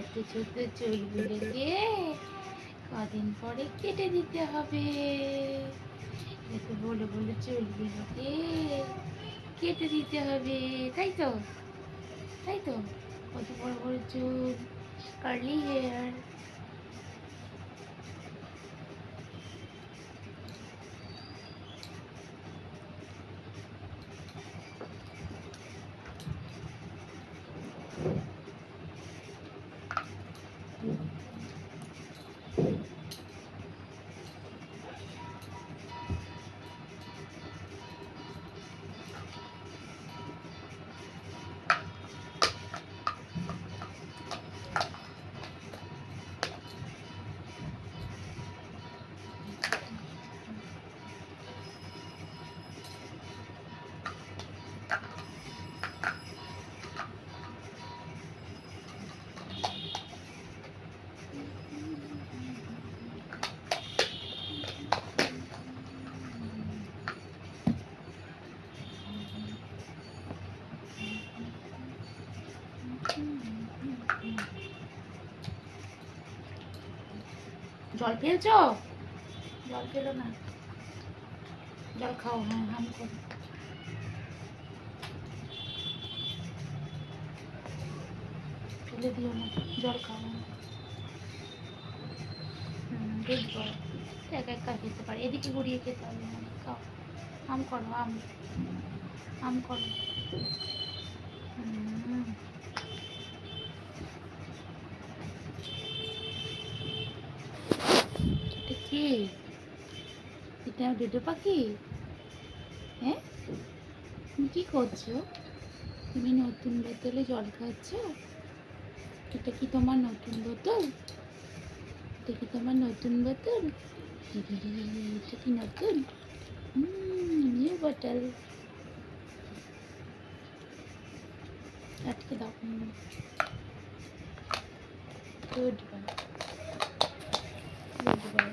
এত ছোট চুলগুলোকে কদিন পরে কেটে দিতে হবে। এত বড় বড় চুলগুলোকে কেটে দিতে হবে, তাই তো? তাই তো? কত বড় বড় চুল, কার্লি হেয়ার। জল ফেলছো? জল ফেলো না, জল খাও। হ্যাঁ, হাম করো। ফেলে দিও না, জল খাও। Good boy. একা একা খেতে পারে, এদিকে ঘুরিয়ে খেতে হবে না। খাও, আম করো, আম আম করো। এটা কি? এটা ডুডু পাখি? হ্যাঁ, তুমি কি করছো? তুমি নতুন বোতলে জল খাচ্ছ? এটা কি তোমার নতুন বোতল? এটা কি তোমার নতুন বোতল? এটা কি নতুন? নিউ বোতল। আটকে দাও। Good bye, good bye.